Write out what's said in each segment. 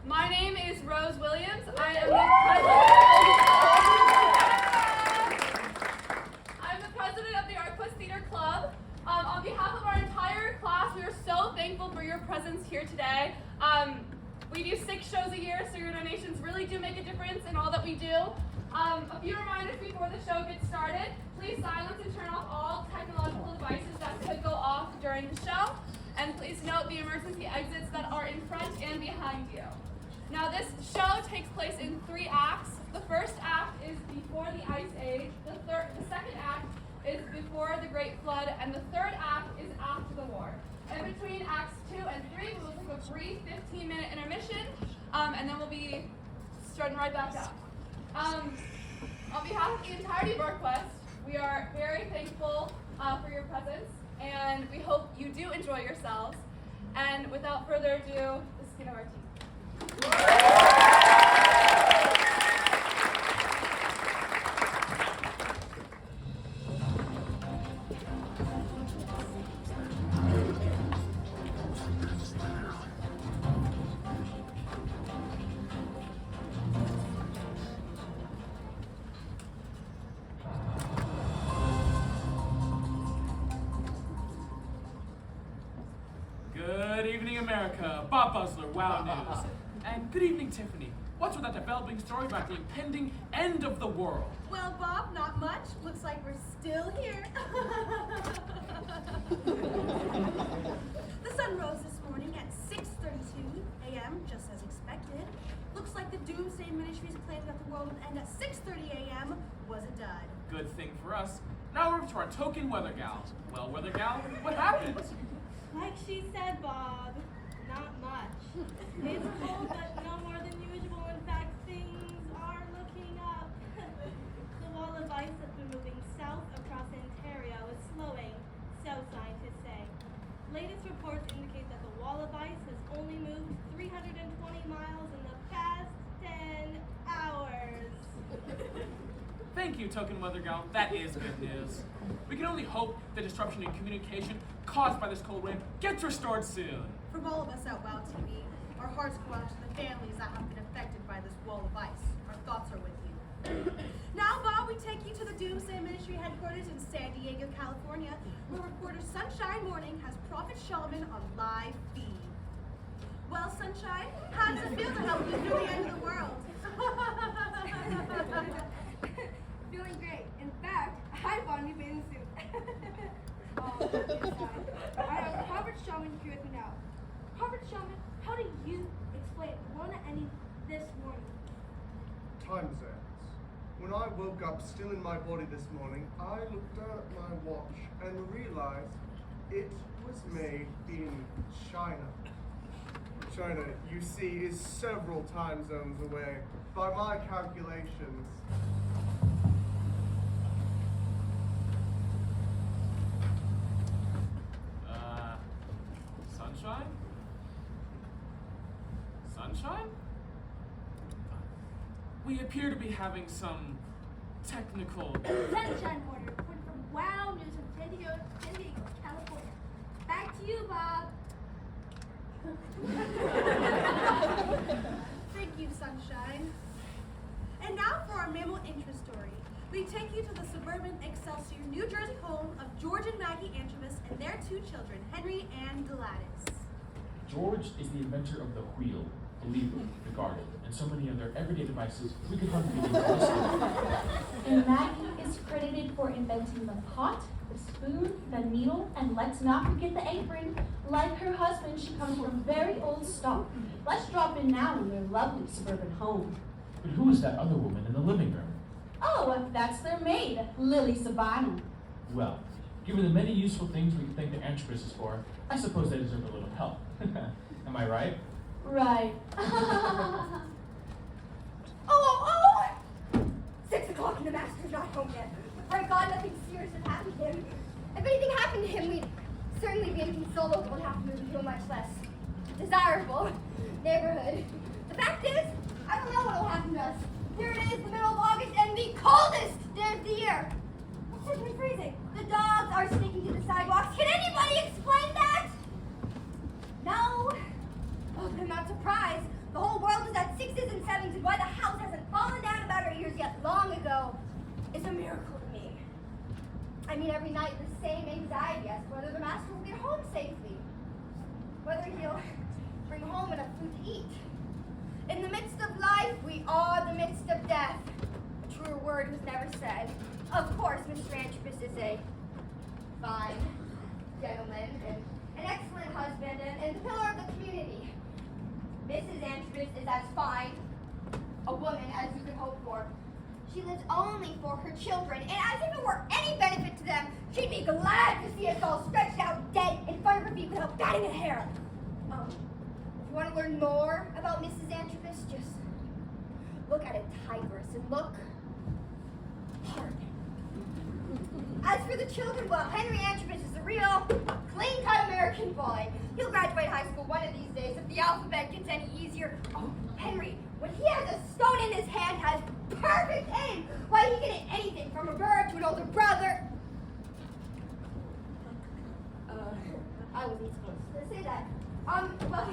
My name is Rose Williams. I'm the president of the ArtQuest Theater Club. On behalf of our entire class, we are so thankful for your presence here today. We do 6 shows a year, so your donations really do make a difference in all that we do. A few reminders before the show gets started. Please silence and turn off all technological devices that could go off during the show. And please note the emergency exits that are in front and behind you. Now this show takes place in 3 acts. The first act is before the Ice Age, the second act is before the Great Flood, and the third act is after the war. In between acts 2 and 3, we will take a brief 15-minute intermission, and then we'll be starting right back up. On behalf of the entirety of ArtQuest, we are very thankful for your presence, and we hope you do enjoy yourselves. And without further ado, the skin of our teeth. Good evening, America. Bob Buzzler, Wow News. And good evening, Tiffany. What's with that developing story about the impending end of the world? Well, Bob, not much. Looks like we're still here. The sun rose this morning at 6:32 a.m., just as expected. Looks like the Doomsday Ministries claimed that the world would end at 6:30 a.m. was a dud. Good thing for us. Now we're to our token weather gal. Well, weather gal, what happened? Like she said, Bob, not much. It's cold, but no more than usual. In fact, things are looking up. The wall of ice that's been moving south across Ontario is slowing, so scientists say. Latest reports indicate that the wall of ice has only moved 320 miles in the past 10 hours. Thank you, token weather gal. That is good news. We can only hope the disruption in communication caused by this cold wave gets restored soon. From all of us at WOW TV, our hearts go out to the families that have been affected by this wall of ice. Our thoughts are with you. Now, Bob, we take you to the Doomsday Ministry headquarters in San Diego, California, where reporter Sunshine Morning has Prophet Shaman on live feed. Well, Sunshine, how does it feel to help you through the end of the world? Feeling great. In fact, I bought a new bathing suit. I have Robert Shaman here with me now. Robert Shaman, how do you explain Rona ending this morning? Time zones. When I woke up still in my body this morning, I looked down at my watch and realized it was made in China. China, you see, is several time zones away. By my calculations, Sunshine? Sunshine? We appear to be having some technical... Sunshine Morning report from WOW News from San Diego, California. Back to you, Bob. Thank you, Sunshine. And now for our mammal interest story. We take you to the suburban Excelsior, New Jersey home of George and Maggie Antrobus and their 2 children, Henry and Gladys. George is the inventor of the wheel, the lever, the garden, and so many other everyday devices we could hardly even And Maggie is credited for inventing the pot, the spoon, the needle, and let's not forget the apron. Like her husband, she comes from very old stock. Let's drop in now in their lovely suburban home. But who is that other woman in the living room? Oh, that's their maid, Lily Sabana. Well, given the many useful things we can thank the Antrobus for, I suppose they deserve a little help. Am I right? Right. Oh! 6 o'clock and the master's not home yet. Pray God nothing serious has happened to him. If anything happened to him, we'd certainly be inconsolable and have to move into a much less desirable neighborhood. The fact is, I don't know what will happen to us. Here it is, the middle of August, and the coldest day of the year. It's simply freezing. The dogs are sticking to the sidewalks. Can anybody explain that? No. Oh, but I'm not surprised. The whole world and why the house hasn't fallen down about her ears yet long ago is a miracle to me. I mean, every night the same anxiety as to whether the master will get home safely, whether he'll bring home enough food to eat. In the midst of life, we are the midst of death. A truer word was never said. Of course, Mr. Antrobus is a fine gentleman and an excellent husband and the pillar of the community. Mrs. Antrobus is as fine a woman as you could hope for. She lives only for her children, and as if it were any benefit to them, she'd be glad to see us all stretched out dead in front of her feet without batting a hair. If you want to learn more about Mrs. Antrobus, just look at a tigress and look hard. As for the children, well, Henry Antrobus is a real clean-cut American boy. He'll graduate high school one of these days if the alphabet gets any easier. Oh, Henry, when he has a stone in his hand, has perfect aim. Why, he can hit anything from a bird to an older brother. I wasn't supposed to say that. Well,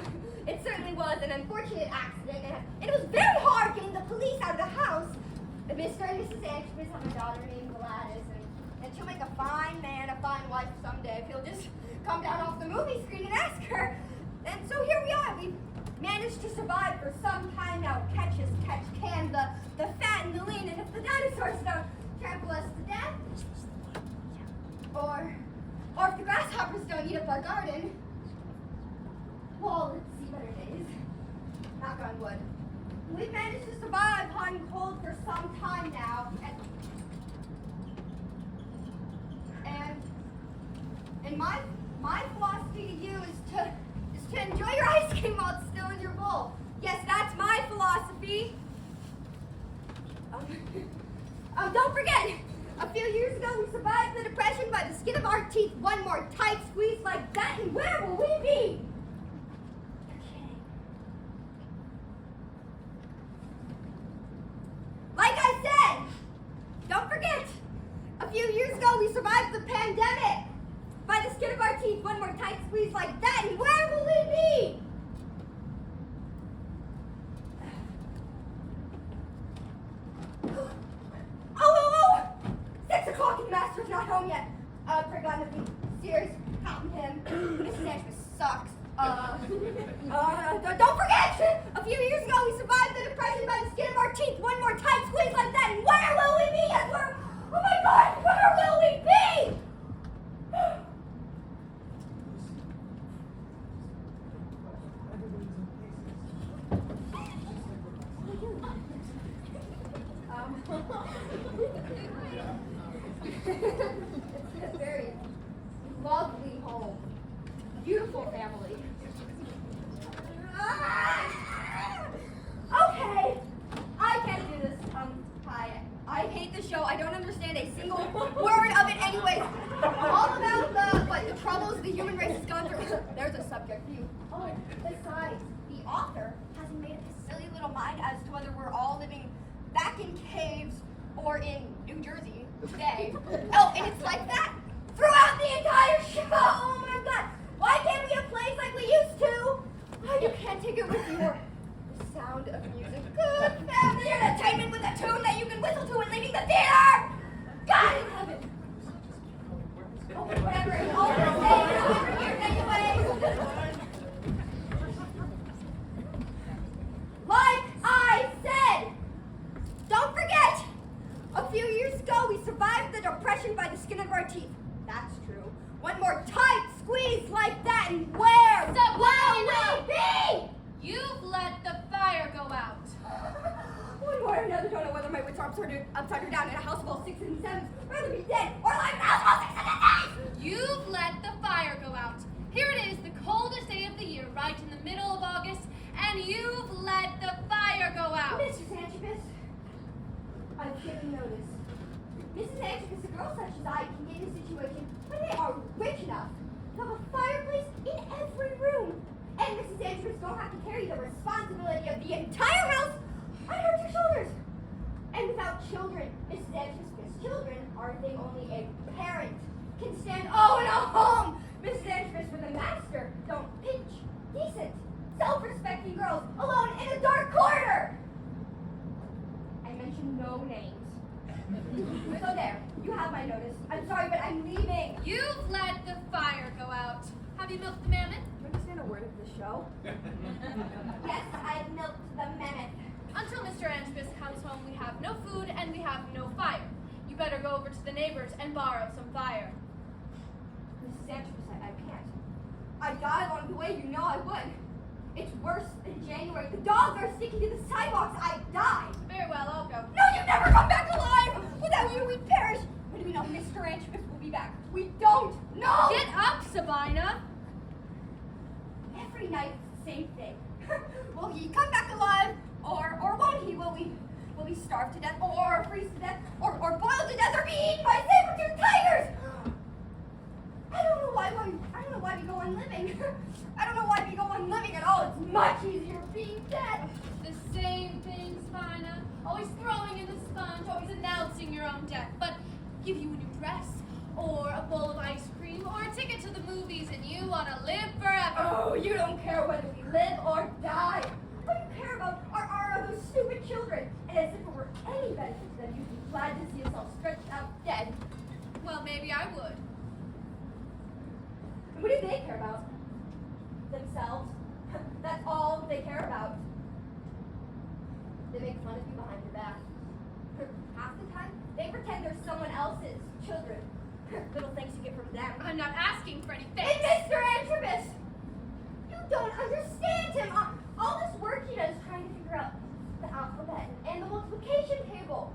it certainly was an unfortunate accident, and it was very hard getting the police out of the house. But Mr. and Mrs. Antrobus have a daughter named Gladys, and she'll make a fine man, a fine wife someday if he'll just come down off the movie screen and ask her. And so here we are. We've managed to survive for some time now. Catch as catch can, the fat and the lean, and if the dinosaurs don't trample us to death, or if the grasshoppers don't eat up our garden, well, let's see better days. Knock on wood. We've managed to survive hot and cold for some time now, and my philosophy to you is to enjoy your ice cream while it's still in your bowl. Yes, that's my philosophy. Don't forget, a few years ago we survived the Depression by the skin of our teeth. One more tight squeeze like that, and where will we be? Like I said, don't forget, a few years ago we survived the pandemic. By the skin of our teeth, one more tight squeeze like that, and where will we be? Oh! 6 o'clock and the master's not home yet. Pray God nothing serious happened to him. Mrs. Antrobus sucks. Don't forget, a few years ago we survived the Depression by the skin of our teeth. One more tight squeeze like that, and where will we be? Yes, oh my God, where will we be? It's a very lovely home. Beautiful family. Okay, I can't do this. I hate the show. I don't understand a single word of it anyways. All about the troubles the human race has gone through. There's a subject for you. Oh, besides, the author hasn't made up his silly little mind as to whether we're all living back in caves or in New Jersey today. Oh, and it's like that throughout the entire show. Oh my God. Why can't we have plays like we used to? Oh, you can't take it with you. The sound of music. Good family entertainment with a tune that you can whistle to when leaving the theater. God in heaven. Oh, whatever. All the same. Over here anyway. Like I said, don't forget, a few years ago we survived the Depression by the skin of our teeth. That's true. One more tight squeeze like that, and where will we be? You've let the fire go out. One more or another, don't know whether my wits are upside or down in a house of all 6 and 7s. Rather be dead or alive in a house of all 6 and 8s. You've let the fire go out. Here it is, the coldest day of the year, right in the middle of August, and you've let the fire go out. Mrs. Antrobus, I've given notice. Mrs. Antrobus, a girl such as I can get in a situation where they are rich enough to have a fireplace in every room. And Mrs. Antrobus don't have to carry the responsibility of the entire house on her 2 shoulders. And without children, Mrs. Antrobus, children are a thing only a parent can stand. Oh, in a home! Mrs. Antrobus with a master don't pinch decent, self-respecting girls alone in a dark corner. You have my notice. I'm sorry, but I'm leaving. You've let the fire go out. Have you milked the mammoth? Do you understand a word of the show? Yes, I've milked the mammoth. Until Mr. Antrobus comes home, we have no food and we have no fire. You better go over to the neighbors and borrow some fire. Mrs. Antrobus, I can't. I die along the way, you know I would. It's worse than January. The dogs are sticking to the sidewalks. I die. Very well, I'll go. No, you never come back alive! Without you, we perish! What do we know? Mr. Antrobus will be back. We don't know! Get up, Sabina! Every night it's the same thing. Will he come back alive? Or won't he? Will we starve to death? Or freeze to death? Or boil to death? Or be eaten by saber-toothed tigers? I don't know why we go on living. I don't know why we go on living at all. It's much easier being dead. The same thing, Sabina. Always throwing in the sponge, always announcing your own death. But give you a new dress, or a bowl of ice cream, or a ticket to the movies, and you want to live forever. Oh, you don't care whether we live or die. What you care about are those stupid children. And as if it were any benefit to them, you'd be glad to see us all stretched out dead. Well, maybe I would. And what do they care about? Themselves. That's all they care about. They make fun of you behind your back. Half the time, they pretend they're someone else's children. Little things you get from them. I'm not asking for anything. And Mr. Antrobus! You don't understand him! All this work he does trying to figure out the alphabet and the multiplication table.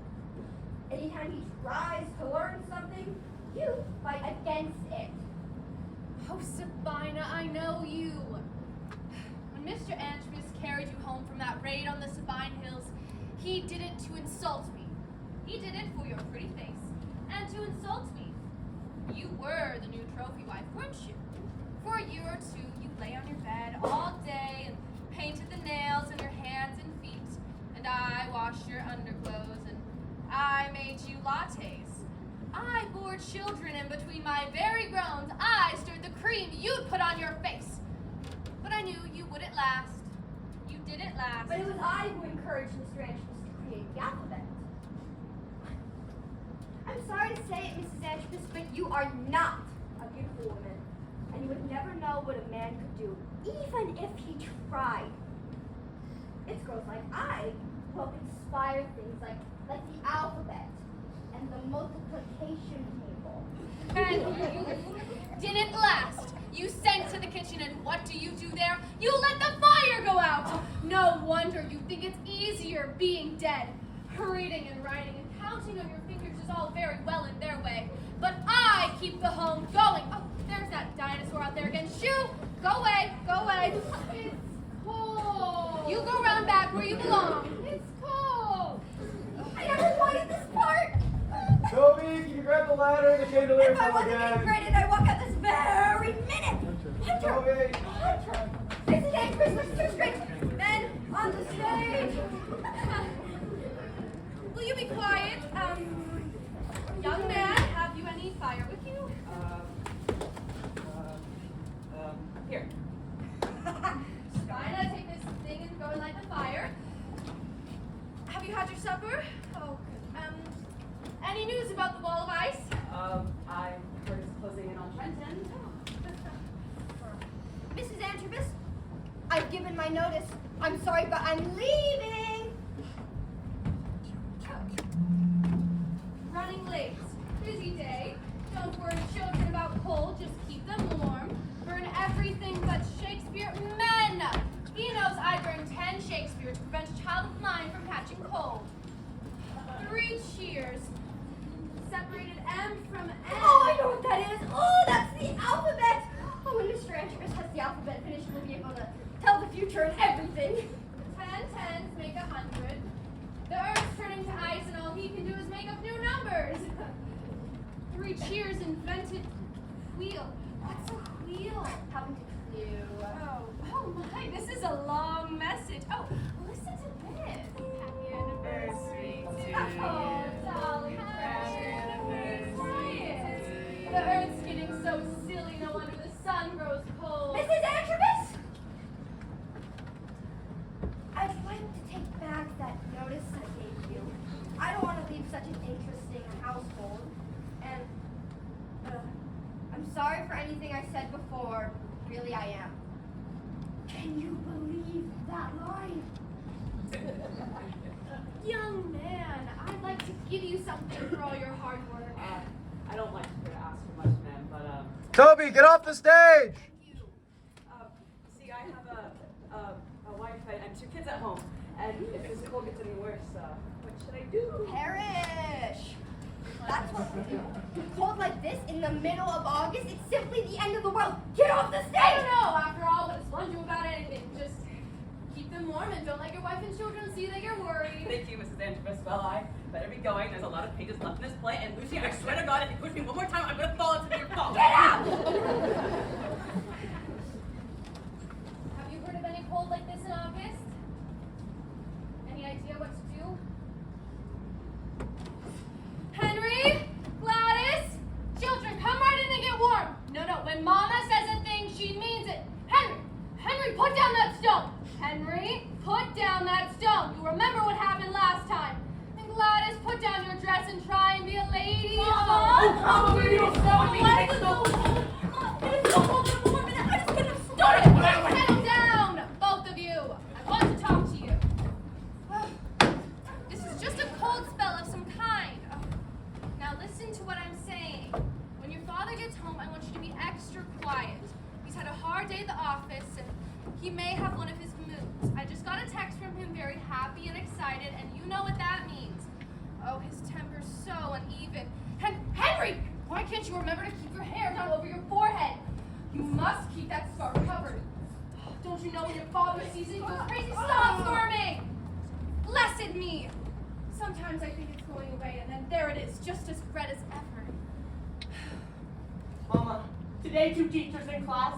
Anytime he tries to learn something, you fight against it. Oh, Sabina, I know you. When Mr. Antrobus carried you home from that raid on the Sabine Hills, he did it to insult me. He did it for your pretty face, and to insult me. You were the new trophy wife, weren't you? For a year or two, you lay on your bed all day and painted the nails in your hands and feet, and I washed your underclothes, and I made you lattes. I bore children in between my very groans. I stirred the cream you'd put on your face. But I knew you wouldn't last. You didn't last. But it was I who encouraged Mr. Antrobus to create the alphabet. I'm sorry to say it, Mrs. Antrobus, but you are not a beautiful woman. And you would never know what a man could do, even if he tried. It's girls like I who help inspire things like the alphabet and the multiplication table. And you didn't last. You sank to the kitchen, and what do there? You let the fire go out. No wonder you think it's easier being dead. Reading and writing and counting on your fingers is all very well in their way, but I keep the home going. Oh, there's that dinosaur out there again. Shoo! Go away! Go away! It's cold. You go round back where you belong. It's cold. I never wanted this part. Toby, can you grab the ladder and the chandelier If I from wasn't again? degraded, I'd walk out this very minute. Hunter! Toby! Hunter! This is dangerous. Let's two straight men on the stage. Will you be quiet? Young man, have you any fire with you? Here. Spina, take this thing and go and light the fire. Have you had your supper? Oh, good. Any news about the wall of ice? I heard it's closing in on Trenton. Mrs. Antrobus, I've given my notice. I'm sorry, but I'm leaving. Running late. Busy day. Don't worry children about cold, just keep them warm. Burn everything but Shakespeare. Men! He knows I burned 10 Shakespeare to prevent a child of mine from catching cold. 3 cheers. Separated M from N. Oh, I know what that is. Oh, that's the alphabet. Oh, when Mr. Antrobus has the alphabet finished, we'll be able to tell the future and everything. 10 tens make 100. The earth's turning to ice and all he can do is make up new numbers. 3 cheers invented wheel. What's a wheel? Haven't a clue. Oh my, this is a long message. Oh, listen to this. Happy anniversary to you. Oh, darling. Happy anniversary. The earth's getting so silly, no wonder the sun grows cold. Mrs. Antrobus! I'd like to take back that notice I gave you. I don't want to leave such an interesting household. anything I said before. Really, I am. Can you believe that line? Young man, I'd like to give you something for all your hard work. I don't like to ask for much, ma'am, but Toby, get off the stage! see, I have a wife and 2 kids at home, and if this cold gets any worse, what should I do? Perish! That's what we do. Cold like this in the middle of August, it's simply the end of the world. Get off the I stage! don't know, after all, what does one do about anything? Just keep them warm and don't let your wife and children see that you're worried. Thank you, Mrs. Antrobus. Well, I better be going. There's a lot of pages left in this play, and Lucy, I swear to God, if you push me one more time, I'm gonna fall into your fault. Get out! Have you heard of any cold like this in August? Any idea what to do? Henry? Gladys? Children, come right in and get warm. No, when Mama says a thing, she means it. Henry, put down that stone. Henry, put down that stone. You remember what happened last time. And Gladys, put down your dress and try and be a lady. Settle down, both of you. I want to talk to you. This is just a cold spell of some kind. Now listen to what I'm saying. When your father gets home, I want you to be extra quiet. He's had a hard day at the office, and he may have one of his moods. I just got a text from him, very happy and excited, and you know what that means. Oh, his temper's so uneven. Henry! Why can't you remember to keep your hair down over your forehead? You must keep that scarf covered. Don't you know when your father sees it, he goes crazy? Stop storming! Blessed me! Sometimes I think it's going away, and then there it is, just as red as ever. Mama, today 2 teachers in class,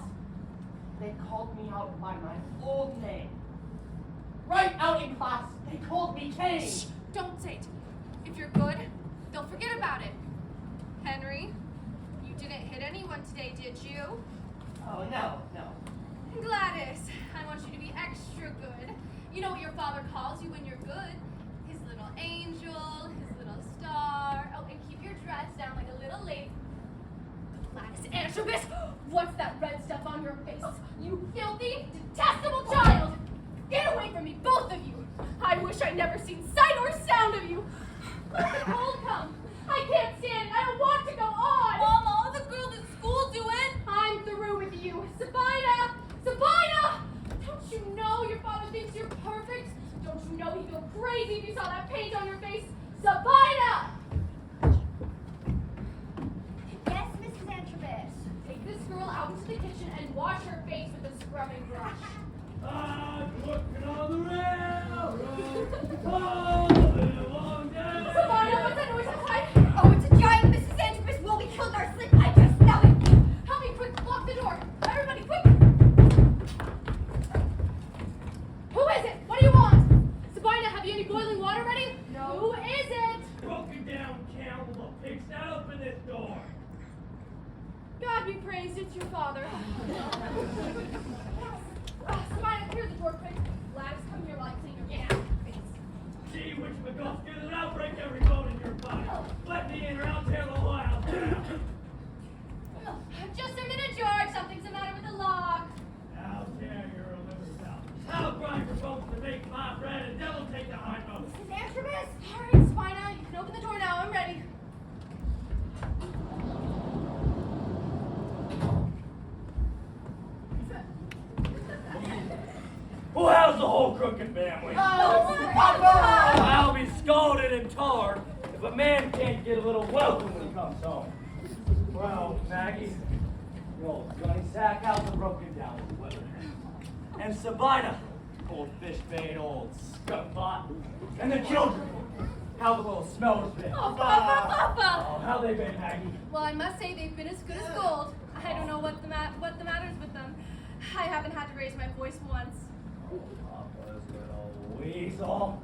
they called me out by my old name. Right out in class, they called me Cain. Shh! Don't say it. If you're good, they'll forget about it. Henry, you didn't hit anyone today, did you? Oh, no. Gladys, I want you to be extra good. You know what your father calls you when you're good. His little angel, his little star. Oh, and keep your dress down like a little lady. Gladys Antrobus, what's that red stuff on your face? You filthy, detestable child! Get away from me, both of you! I wish I'd never seen sight or sound of you. Let the cold come. I can't stand it. I don't want to go on. Mama, all the girls at school do it. I'm through with you. Sabina! Don't you know your father thinks you're perfect? Don't you know he'd go crazy if you saw that paint on your face? Sabina! Yes, Mrs. Antrobus. Take this girl out into the kitchen and wash her face with a scrubbing brush. I'm working on the railroad. Oh, been a long day. Sabina, what's that noise outside? Oh, it's a giant, Mrs. Antrobus. We'll be killed in our sleep. I just smell it. Help me quick, lock the door. Everybody, quick! Who is it? What do you want? Sabina, have you any boiling water ready? No. Who is it? Broken down camel will fix that open this door. God be praised, it's your father. Sabina, clear the door quick. Gladys, come here while I clean your face. See which McGuff's get it out, break every bone in your body. Let me in or I'll tear the whole house down. Just a minute, George. Something's the matter with the lock. I'll tear your livers out. I'll grind your bones to make my bread and devil take the hindmost. Mrs. Antrobus? All right, Sabina, you can open the door now. I'm ready. Who has the whole crooked family? Oh, Papa! I'll be scalded and tarred if a man can't get a little welcome when he comes home. Well, Maggie, the old gunny sack house is broken down with weather. And Sabina, old fish bait, old skunk pot. And the children, how the little smellers been. Oh, Papa! Oh, how they been, Maggie? Well, I must say they've been as good as gold. I don't know what the matters with them. I haven't had to raise my voice once. Oh, Papa's little weasel.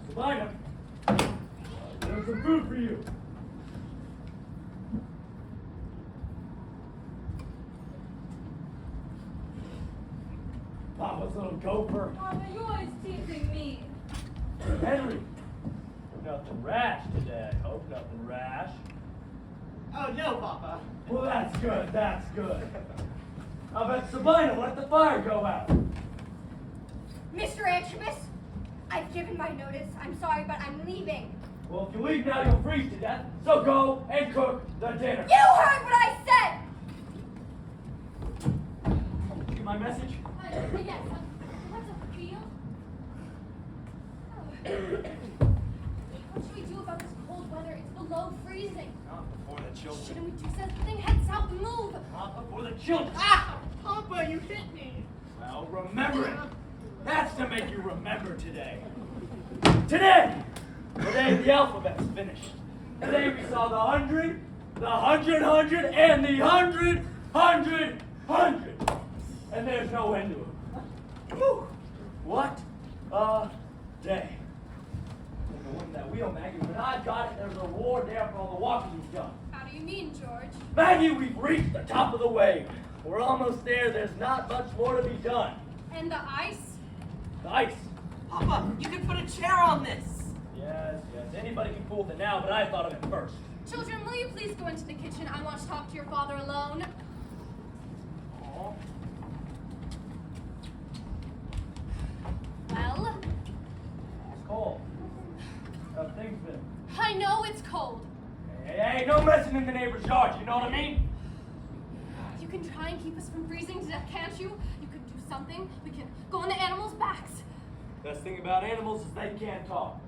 Sabina, there's some food for you. Papa's little gopher. Papa, you're always teasing me. Henry, nothing rash today. I hope nothing rash. Oh, no, Papa. Well, that's good, that's good. How about Sabina? Let the fire go out. Mr. Antrobus, I've given my notice. I'm sorry, but I'm leaving. Well, if you leave now, you'll freeze to death. So go and cook the dinner. You heard what I said! Get my message? Yes, what's a field? What should we do about this cold weather? It's below freezing. Not before the children. Shouldn't we do something? Head south and move. Not before the children. Ah! Papa, you hit me! Well, remember it. That's to make you remember today. Today! The day the alphabet's finished. Today we saw the 100, the 100, and the 100. And there's no end to it. Whew. What a day. Like the one that wheel, Maggie. When I got it, there's a reward there for all the walking you've done. How do you mean, George? Maggie, we've reached the top of the wave. We're almost there. There's not much more to be done. And the ice? The ice. Papa, you can put a chair on this. Yes. Anybody can fool it now, but I thought of it first. Children, will you please go into the kitchen? I want to talk to your father alone. Aw. Well, It's cold. How's things been? I know it's cold. Hey, no messing in the neighbor's yard, you know what I mean? You can try and keep us from freezing to death, can't you? You can do something. We can go on the animals' backs. Best thing about animals is they can't talk.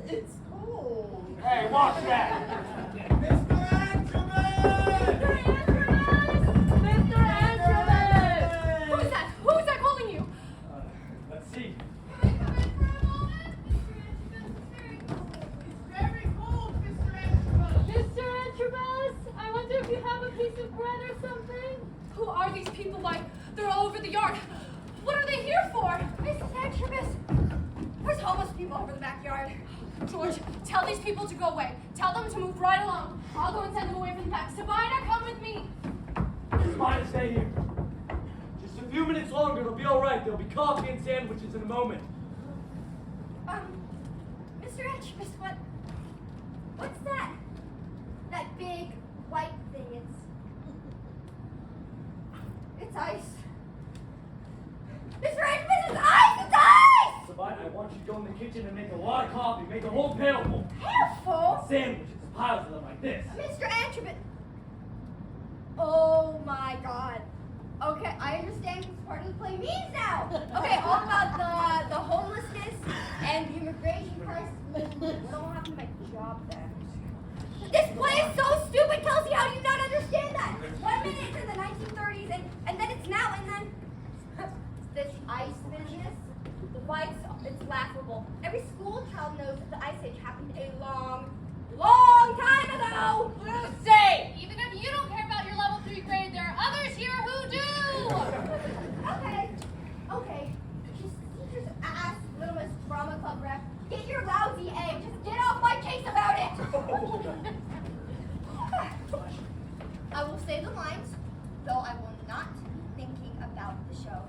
It's cold. Hey, watch that! Mr. Antrobus! Mr. Antrobus! Who's that? Who's that calling you? Let's see. Very cold, Mr. Antrobus! Mr. Antrobus, I wonder if you have a piece of bread or something? Who are these people? Why, they're all over the yard. What are they here for? Mrs. Antrobus, there's homeless people over the backyard. George, tell these people to go away. Tell them to move right along. I'll go and send them away from the back. Sabina, come with me. It's fine to stay here. Just a few minutes longer, it'll be all right. There'll be coffee and sandwiches in a moment. Mr. Antrobus, what's that? That big white thing, it's ice. Mr. Antrobus, it's ice! It's ice! Sabina, I want you to go in the kitchen and make a lot of coffee. Make a whole pailful. Careful! Sandwiches, piles of them like this. Mr. Antrobus! Oh my god. Okay, I understand what part of the play means now. Okay, all about the homelessness and the immigration crisis. What happened to my job there? This play is so stupid, Kelsey. How do you not understand that? 1 minute it's in the 1930s, and then it's now, and then this ice business. The bikes, it's laughable. Every school child knows that the Ice Age happened a long time ago. Lucy! Even if you don't care about your level 3 grade, there are others here who do! Okay. Just ask Little Miss Drama Club rep. Get your lousy egg. Just get off my case about it. I will say the lines, though I will not be thinking about the show.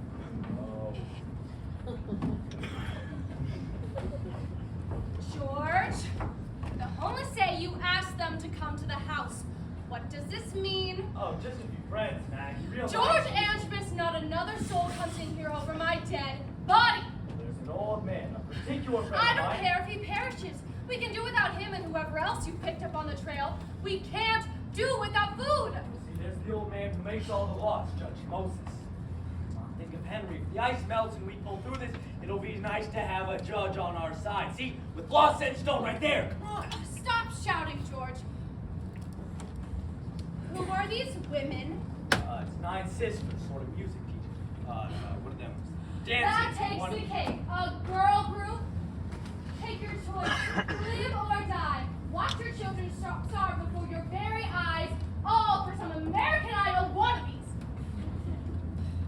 George, the homeless say you asked them to come to the house. What does this mean? Oh, just a few friends, Maggie. Real George Antrobus, not another soul comes in here over my dead body. There's an old man, a particular friend I of don't mine. care if he perishes. We can do without him and whoever else you picked up on the trail. We can't do without food. See, there's the old man who makes all the laws, Judge Moses. Think of Henry. If the ice melts and we pull through this, it'll be nice to have a judge on our side. See, with law set in stone right there. Come on. Stop shouting, George. Who are these women? It's 9 sisters, sort of music teachers. What are them? Dancing. That takes the cake. A girl group? Take your choice. Live or die. Watch your children starve before your very eyes, all for some American Idol wannabes.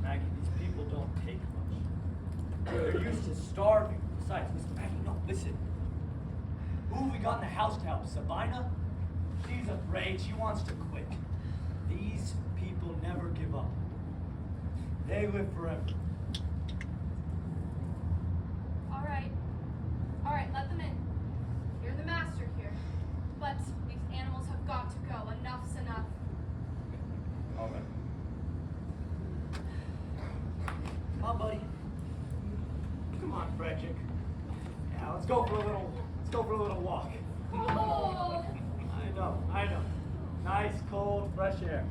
Maggie, these people don't take much. They're used to starving. Besides, Maggie, no, listen. Who have we got in the house to help? Sabina? She's afraid. She wants to quit. These people never give up. They live forever. All right, let them in. You're the master here. But these animals have got to go. Enough's enough. let's go for a little walk. Oh. I know. Nice, cold, fresh air.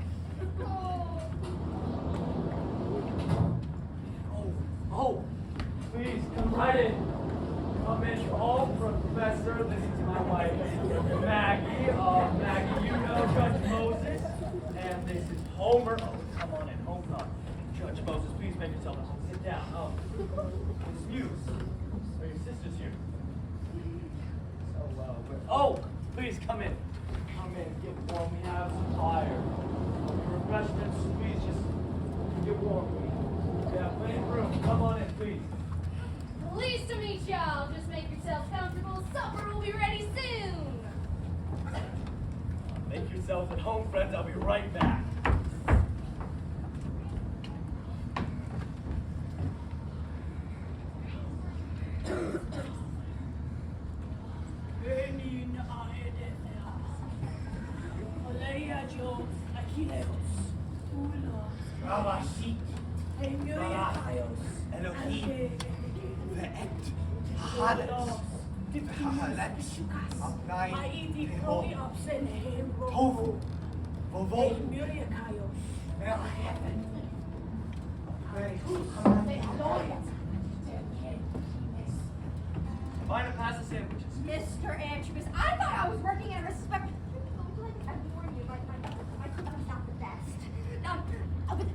Oh, please come right in. Come in home from Professor. This is my wife, Maggie. Maggie, you know Judge Moses. And this is Homer. Oh, come on in. Homer. Judge Moses, please make yourself at home. Sit down. Miss Muse. Are your sisters here? Oh, please come in. Come in, get warm. We have some fire. Refreshments, please just get warm. We have plenty of room. Come on in, please. Pleased to meet y'all. Just make yourselves comfortable. Supper will be ready soon. Make yourselves at home, friends. I'll be right back. Find a pass of sandwiches. Mr. Antrobus, I thought I was working at a respect. I warned you, my cooking is not the best.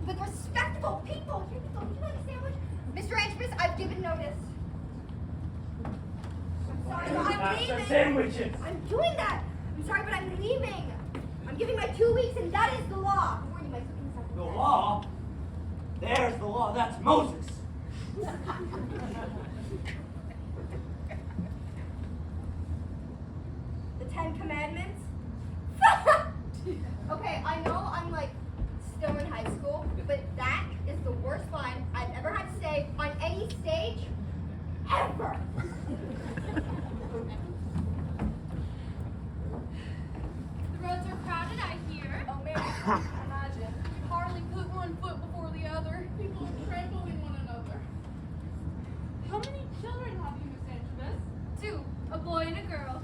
With respectable people. Here we go. Would you like a sandwich? Mr. Antrobus, I've given notice. I'm sorry, but I'm Pass leaving. the sandwiches. I'm doing that. I'm sorry, but I'm leaving. I'm giving my 2 weeks, and that is the law. I warned you, my cooking is not The the best. law? There's the law. That's Moses. The 10 Commandments? Okay, I know I'm like still in high school, but that is the worst line I've ever had to say on any stage ever. The roads are crowded, I hear. Oh, man, I can't imagine. We hardly put one foot before the other. People are trampling one another. How many children have you, Miss Antrobus? 2, a boy and a girl.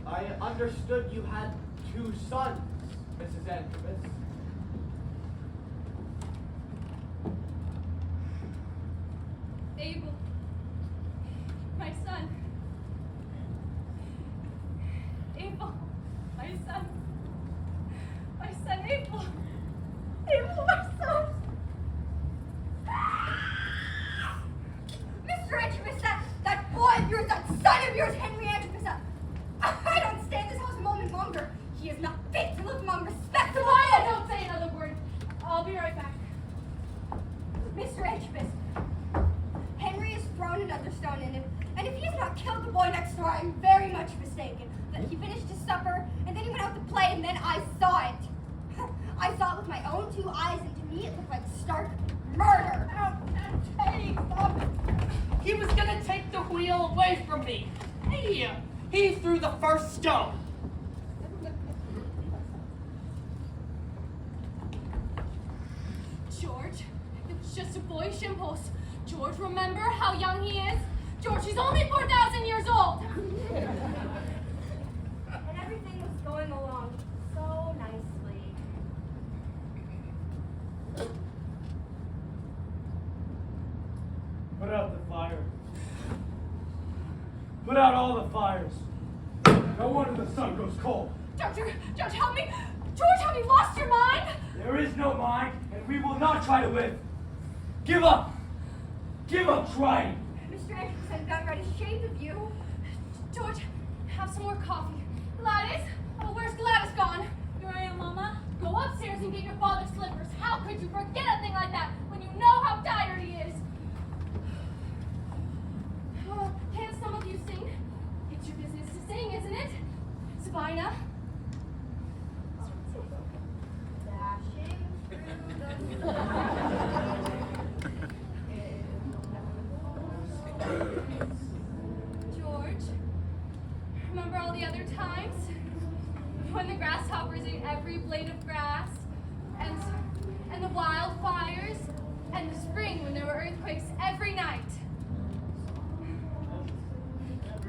I understood you had 2 sons, Mrs. Antrobus. Abel, my son. Abel, my son. My son, Abel. Abel, my son. Mr. Antrobus, that boy of yours, that son of yours, Henry Antrobus, I don't stay in this house a moment longer. He is not fit to live among respectable Quiet, men. don't say another word. I'll be right back. Mr. Antrobus, Henry has thrown another stone, and if he has not killed the boy next door, I'm very much mistaken. That he finished his supper, and then he went out to play, and then I saw it. I saw it with my own 2 eyes, and to me it looked like stark murder. Hey, stop it. He was gonna take the wheel away from me. He threw the first stone. George, it was just a boyish impulse. George, remember how young he is? George, he's only 4,000 years old. And everything was going along so nicely. Put out the fire. Put out all the fires. No wonder the sun goes cold. George, help me. George, have you lost your mind? There is no mind, and we will not try to live. Give up. Give up trying. Mr. Antrobus, I've got right ashamed of you. George, have some more coffee. Gladys? Oh, where's Gladys gone? Here I am, Mama. Go upstairs and get your father's slippers. How could you forget a thing like that when you know how tired he is? Can't some of you sing? It's your business to sing, isn't it? Sabina? Dashing through the George, remember all the other times? When the grasshoppers ate every blade of grass, and the wildfires, and the spring when there were earthquakes every night.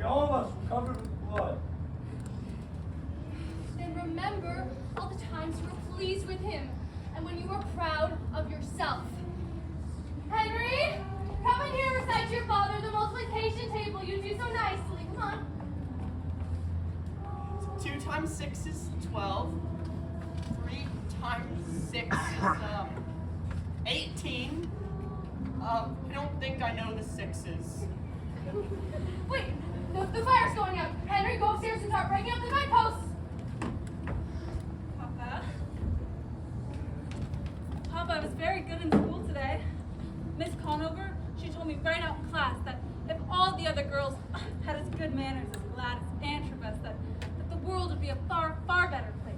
country. All of us were covered with blood. Then remember all the times you were pleased with him and when you were proud of yourself. Henry, come in here and recite to your father the multiplication table you do so nicely. Come on. 2 times 6 is 12. 3 times 6 is 18. I don't think I know the sixes. Wait, the fire's going out. Henry, go upstairs and start breaking up the guideposts. Papa, I was very good in school today. Miss Conover, she told me right out in class that if all the other girls had as good manners as Gladys Antrobus, that the world would be a far, far better place.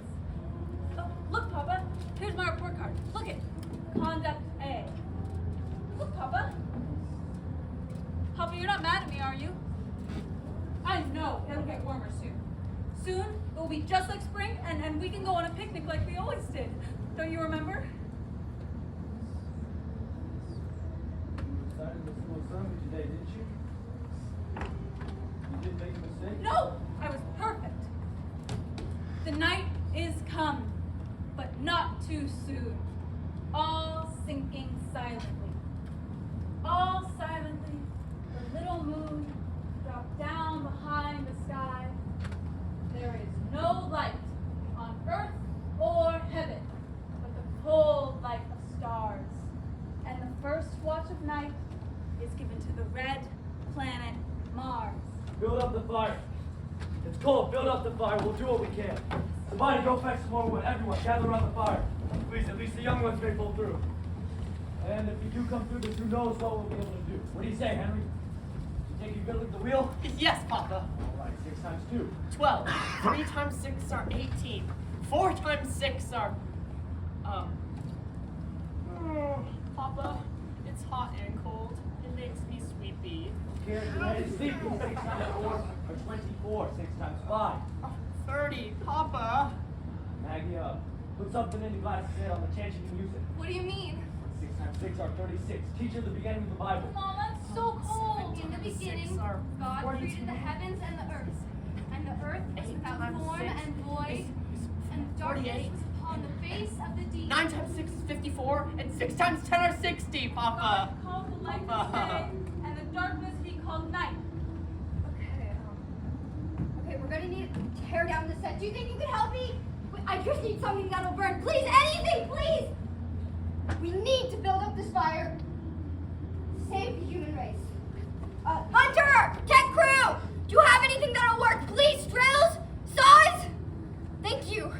Oh, look, Papa, here's my report card. Look it. Conduct A. Look, Papa. Papa, you're not mad at me, are you? I know it'll get warmer soon. Soon, it will be just like spring, and we can go on a picnic like we always did. Don't you remember? You recited the school sermon today, didn't you? You didn't make a mistake? No, I was perfect. The night is come, but not too soon. All sinking silently. All silently, the little moon dropped down behind the sky. There is no light on earth or heaven, but the cold light of stars. And the first watch of night is given to the red planet Mars. Build up the fire. It's cold. Build up the fire. We'll do what we can. Somebody go fetch some more wood. Everyone, gather around the fire. Please, at least the young ones may pull through. And if we do come through this, who knows what we'll be able to do. What do you say, Henry? You think you good with the wheel? Yes, Papa. All right, 6 times 2. 12. 3 times 6 are 18. 4 times 6 are, Papa, it's hot and cold. It makes me sleepy. Here, it's sleepy. 6 times 4 are 24. 6 times 5. 30. Papa. Maggie, put something in the glasses head on the chance you can use it. What do you mean? 6 times 6 are 36. Teach her the beginning of the Bible. Mom, I'm so cold. In the beginning, 6 are God 42. created the heavens and the earth. And the earth was 8 without times form 6 and void, and darkness 48. was upon the face of the deep. 9 times 6 is 54, and 6 times 10 are 60, Papa. God called the light day, and the darkness he called night. Okay, we're gonna need to tear down the set. Do you think you could help me? I just need something that'll burn. Please, anything, please! We need to build up this fire. Save the human race. Hunter! Tech crew! Do you have anything that'll work? Please, drills? Saws? Thank you.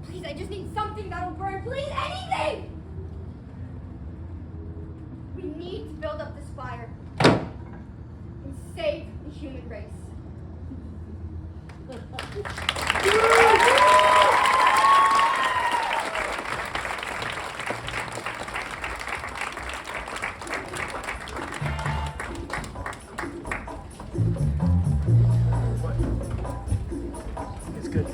Please, I just need something that'll burn. Please, anything! We need to build up this fire and save the human race. It's good.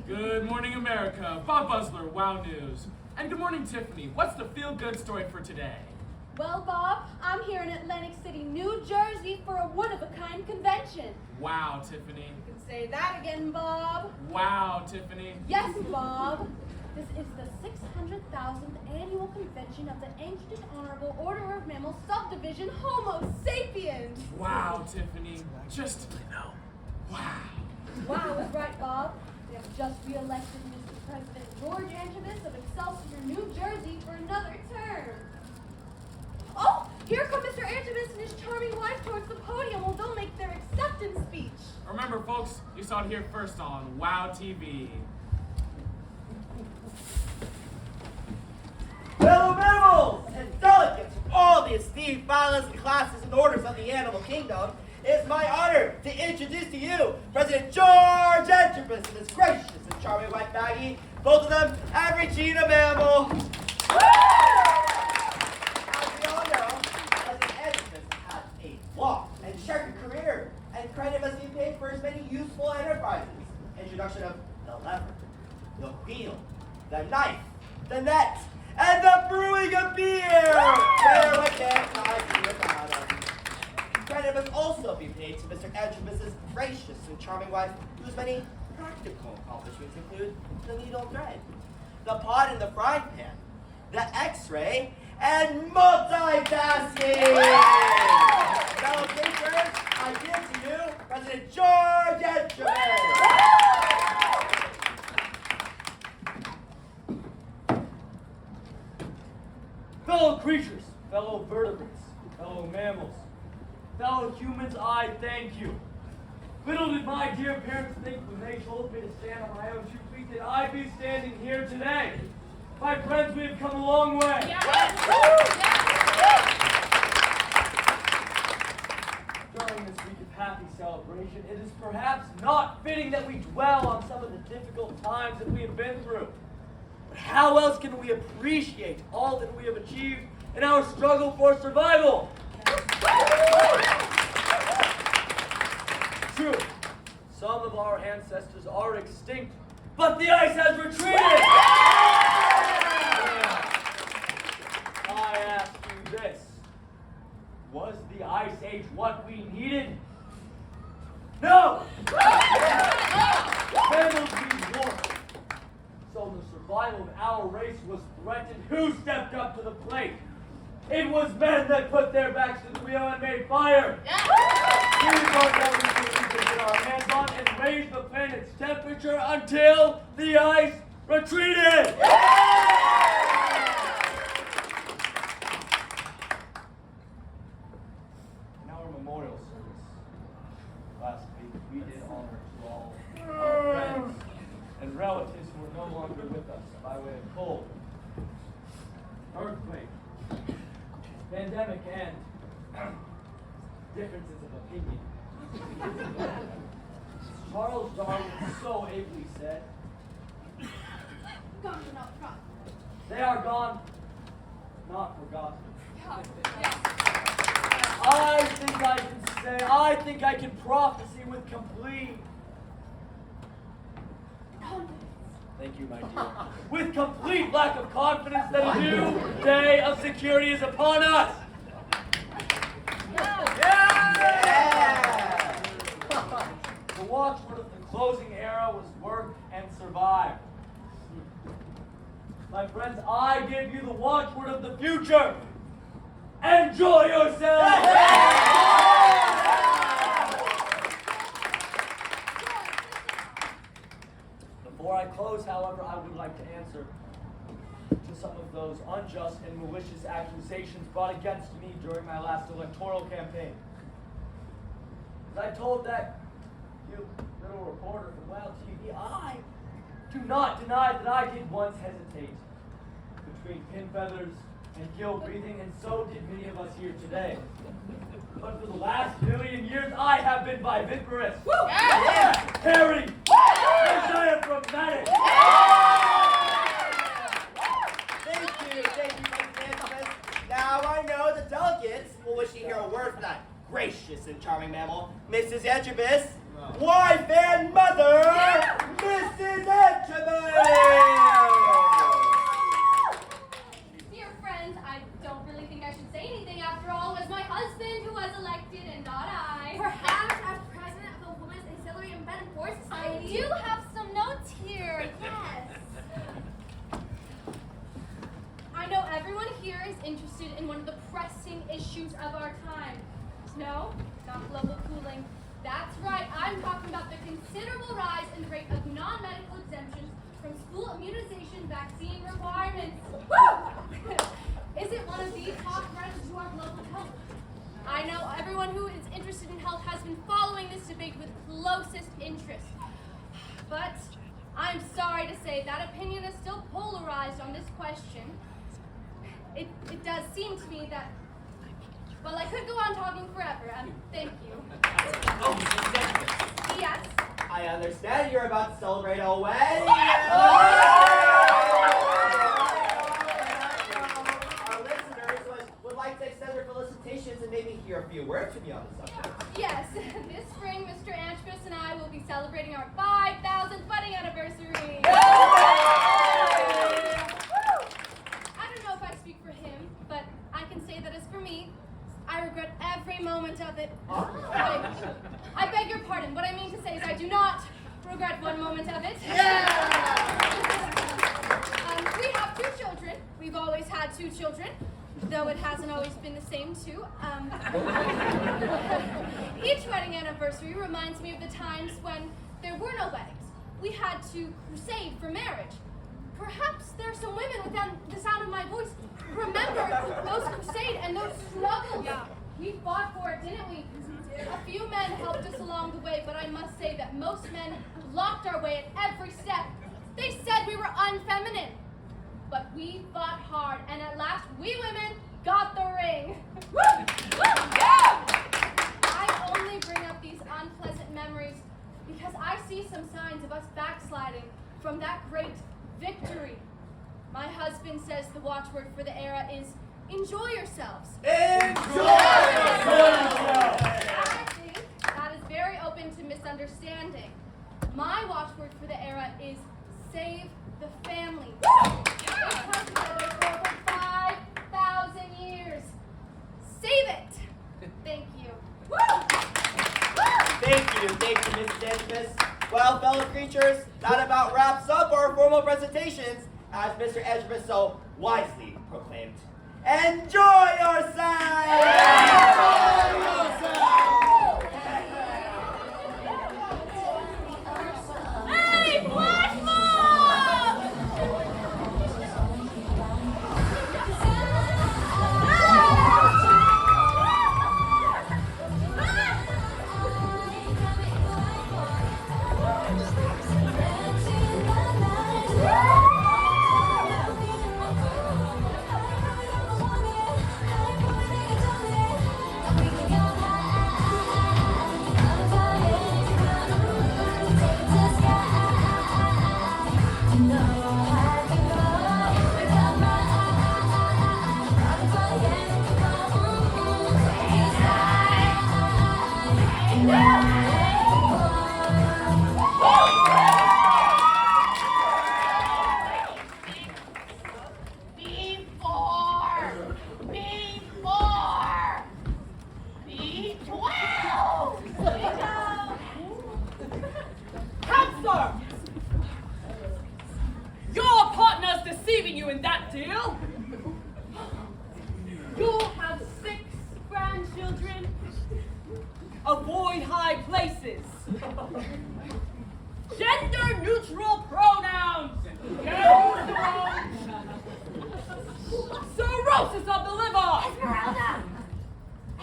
Good morning, America. Bob Buzzler, Wow News. And good morning, Tiffany. What's the feel-good story for today? Well, Bob, I'm here in Atlantic City, New Jersey for a one-of-a-kind convention. Wow, Tiffany. You can say that again, Bob. Wow, Tiffany. Yes, Bob. This is the 600,000th annual convention of the Ancient and Honorable Order of Mammals Subdivision Homo sapiens. Wow, Tiffany. Just, wow. Wow is right, Bob. We have just re-elected Mr. President George Antrobus of Excelsior, New Jersey for another term. Oh, here come Mr. Antrobus and his charming wife towards the podium while they'll make their acceptance speech. Remember, folks, you saw it here first on WOW TV. Fellow mammals and delegates from all the esteemed phylas and classes and orders of the animal kingdom, it is my honor to introduce to you President George Entropus and his gracious and charming wife Maggie, both of them Aborigine mammal. As we all know, President Entropus has a long and checkered career, and credit must be paid for his many useful enterprises. Introduction of the lever, the wheel, the knife, the net, and the brewing of beer! Where what can't I do without him? Credit must also be paid to Mr. Entropus's gracious and charming wife, whose many practical accomplishments include the needle and thread, the pot and the frying pan, the X-ray, and multitasking! Fellow thinkers, I give to you President George Entropus! Fellow creatures, fellow vertebrates, fellow mammals, fellow humans, I thank you. Little did my dear parents think when they told me to stand on my own 2 feet that I'd be standing here today. My friends, we have come a long way. During this week of happy celebration, it is perhaps not fitting that we dwell on some of the difficult times that we have been through. But how else can we appreciate all that we have achieved in our struggle for survival? True, some of our ancestors are extinct, but the ice has retreated! I ask you this. Was the Ice Age what we needed? No! Mammals need warmth. So the survival of our race was threatened. Who stepped up to the plate? It was men that put their backs to the wheel and made fire. We brought everything we could get our hands on and raised the planet's temperature until the ice retreated. In our memorial service last week, we did honor to all our friends and relatives who are no longer with us by way of cold, earthquake, pandemic, and differences of opinion. Charles Darwin so ably said, Gone but not forgotten. they are gone, not forgotten. Yeah. I think I can prophesy with complete Confidence. Thank you, my dear. With complete lack of confidence that a new day of security is upon us. Yeah! The watchword of the closing era was work and survive. My friends, I give you the watchword of the future. Enjoy yourself! Before I close, however, I would like to answer to some of those unjust and malicious accusations brought against me during my last electoral campaign. As I told that you little reporter from WOW TV, I do not deny that I did once hesitate between pin feathers and gill breathing, and so did many of us here today. But for the last million years, I have been viviparous, hairy, and diaphragmatic. Thank you, President Entropus. Now I know the delegates will wish to hear a word from that gracious and charming mammal, Mrs. Entropus, wife and mother, Mrs. Entropus! Dear friends, I don't really think I should say anything. After all, it was my husband who was elected and not I. Perhaps as president of the Women's Auxiliary and Bed and Board Society. I do have some notes here, yes. I know everyone here is interested in one of the pressing issues of our time. No, not global cooling. That's right, I'm talking about the considerable rise in the rate of non-medical exemptions from school immunization vaccine requirements. Woo! Is it one of these top threats to our global health? I know everyone who is interested in health has been following this debate with closest interest. But I'm sorry to say that opinion is still polarized on this question. It does seem to me that, well, I could go on talking forever, and thank you. Oh, Mrs. Edgeworth. Yes? I understand you're about to celebrate a wedding. Our listeners would like to extend their felicitations and maybe hear a few words from you on the subject. Yes, this spring, Mr. Antipus and I will be celebrating our 5,000th wedding anniversary. I don't know if I speak for him, but I can say that as for me, I regret every moment of it. Wait, I beg your pardon. What I mean to say is I do not regret one moment of it. We have 2 children. We've always had 2 children, though it hasn't always been the same too. Each wedding anniversary reminds me of the times when there were no weddings. We had to crusade for marriage. Perhaps there are some women within the sound of my voice remember those crusades and those struggles. We fought for it, didn't we? A few men helped us along the way, but I must say that most men blocked our way at every step. They said we were unfeminine. But we fought hard, and at last we women got the ring. Woo! Woo! Yeah! I only bring up these unpleasant memories because I see some signs of us backsliding from that great victory. My husband says the watchword for the era is enjoy yourselves. Enjoy yourselves! I think that is very open to misunderstanding. My watchword for the era is save the family. It's come together for over 5,000 years. Save it. Thank you. Thank you, Mrs. Edgeworth. Well, fellow creatures, that about wraps up our formal presentations, as Mr. Edgeworth so wisely proclaimed. Enjoy yourselves! Hey, flash mob! Your partner's deceiving you in that deal. You'll have 6 grandchildren. Avoid high places. Gender-neutral pronouns. Cirrhosis of the liver.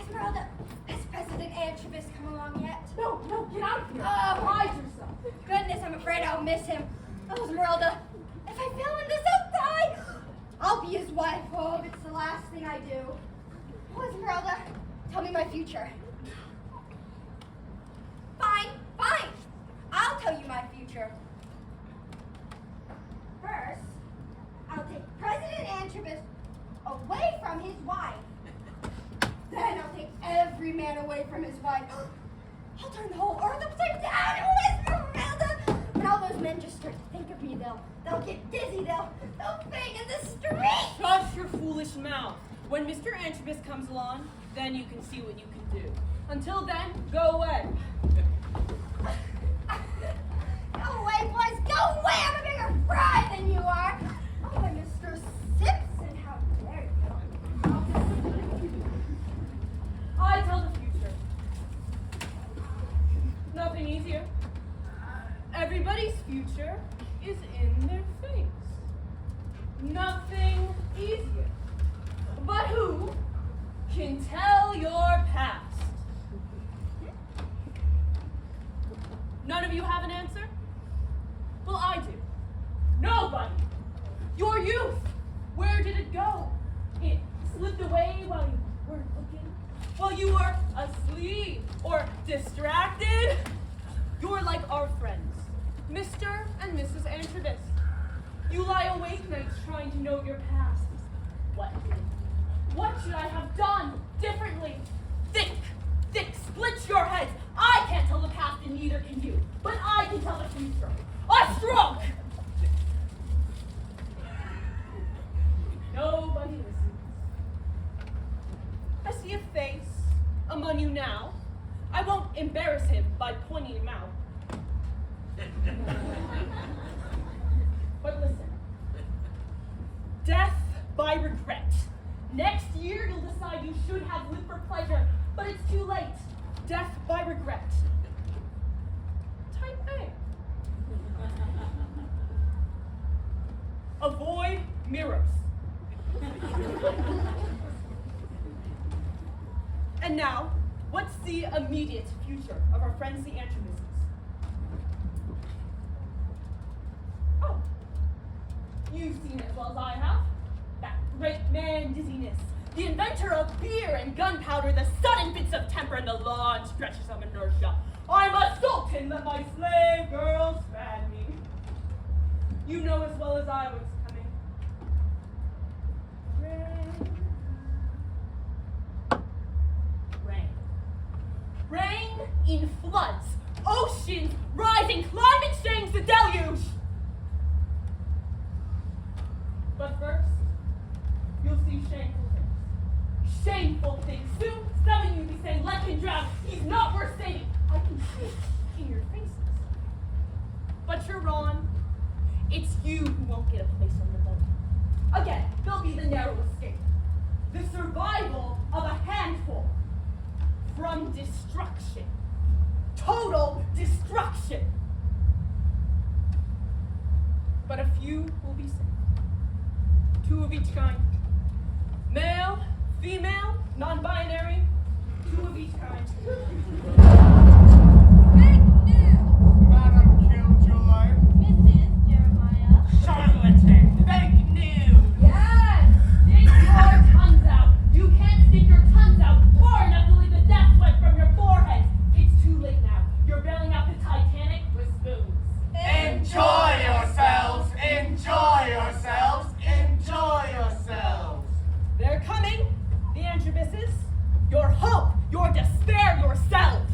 Esmeralda, has President Antipus come along yet? No, get out of here. Hide yourself. Goodness, I'm afraid I'll miss him. Oh, Esmeralda, if I fail in this, I'll die. I'll be his wife. Oh, if it's the last thing I do. Oh, Esmeralda, tell me my future. Fine. I'll tell you my future. First, I'll take President Antipus away from his wife. Then I'll take every man away from his wife. I'll turn the whole earth upside down. Oh, Esmeralda! When all those men just start to think of me, they'll get dizzy. They'll faint in the street. Shut your foolish mouth. When Mr. Antipus comes along, then you can see what you can do. Until then, go away. Go away, boys. Go away. I'm a bigger fry than you are. Oh, and Mr. Simpson, how dare you? I tell the future. Nothing easier. Everybody's future is in their face. Nothing easier. But who can tell your past? None of you have an answer? Well, I do. Nobody. Your youth. Where did it go? It slipped away while you weren't looking? While you were asleep or distracted? You're like our friends, Mr. and Mrs. Antrobus. You lie awake nights trying to know your past. What did it? What should I have done differently? Think, split your heads. I can't tell the past and neither can you, but I can tell the future. A stroke! Nobody listens. I see a face among you now. I won't embarrass him by pointing him out. But listen. Death by regret. Next year you'll decide you should have lived for pleasure, but it's too late. Death by regret. Type A. Avoid mirrors. And now, what's the immediate future of our friends the Antrobuses? Oh, you've seen it as well as I have. That great man dizziness, the inventor of beer and gunpowder, the sudden fits of temper, and the long stretches of inertia. I'm a sultan, let my slave girls fan me. You know as well as I what's coming. Rain in floods, oceans rising, climate change, the deluge. But first, you'll see shameful things. Shameful things. Soon, some of you will be saying, let him drown. He's not worth saving. I can see it in your faces. But you're wrong. It's you who won't get a place on the boat. Again, there'll be the narrow escape. The survival of a handful from destruction. Total destruction. But a few will be saved. 2 of each kind. Male, female, non-binary, 2 of each kind. Big news! Madam Killjoy. Mrs. Jeremiah. Charlatan! Fake news! Yes! Stick your tongues out! You can't stick your tongues out far enough to leave the death sweat from your foreheads! It's too late now. You're bailing out the Titanic with spoons. Enjoy yourselves! Enjoy yourselves! Enjoy yourselves! They're coming, the Antrobuses. Your hope, your despair, yourselves.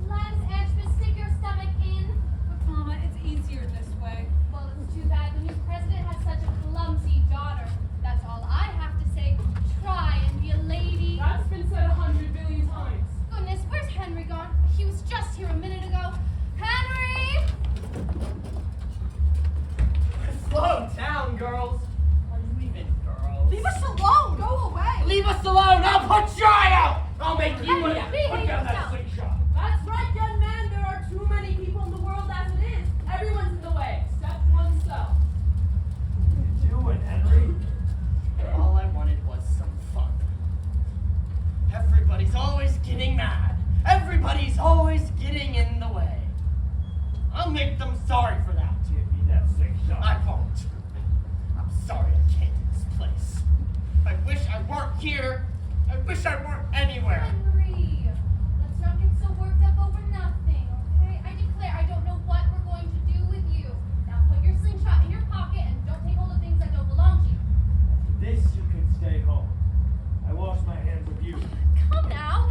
Cleanse, Antrobus, stick your stomach in. But Mama, it's easier this way. Well, it's too bad the new president has such a clumsy daughter. That's all I have to say. Try and be a lady. That's been said 100 billion times. Goodness, where's Henry gone? He was just here a minute ago. Henry! Slow down, girls. Are you even girls? Leave us alone! Go away! Leave us alone! I'll put your eye out! I'll make you Henry, one. behave Put down that yourself. slingshot. That's right, young man. There are too many people in the world as it is. Everyone's in the way, except oneself. What are you doing, Henry? All I wanted was some fun. Everybody's always getting mad. Everybody's always getting in the way. I'll make them sorry for that. Give me that slingshot. I won't. I'm sorry I can't in this place. I wish I weren't here. I wish I weren't anywhere. Henry, let's not get so worked up over nothing, okay? I declare I don't know what we're going to do with you. Now put your slingshot in your pocket and don't take hold of things that don't belong to you. This you can stay home. I wash my hands of you. Come now.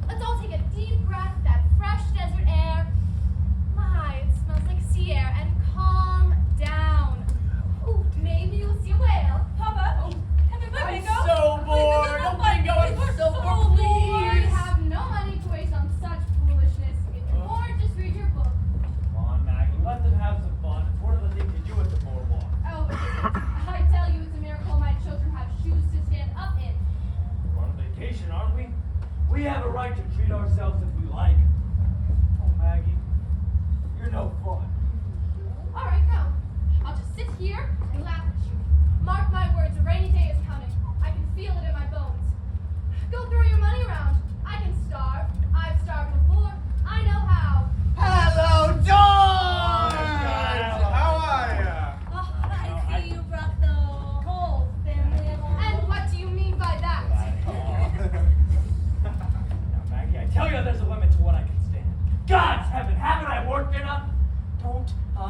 Let's all take a deep breath of that fresh desert air. My, it smells like sea air. And calm down. Ooh, maybe you'll see a whale. Papa, have a I'm bingo? so bored. A bingo. I'm so bored. We Please. have no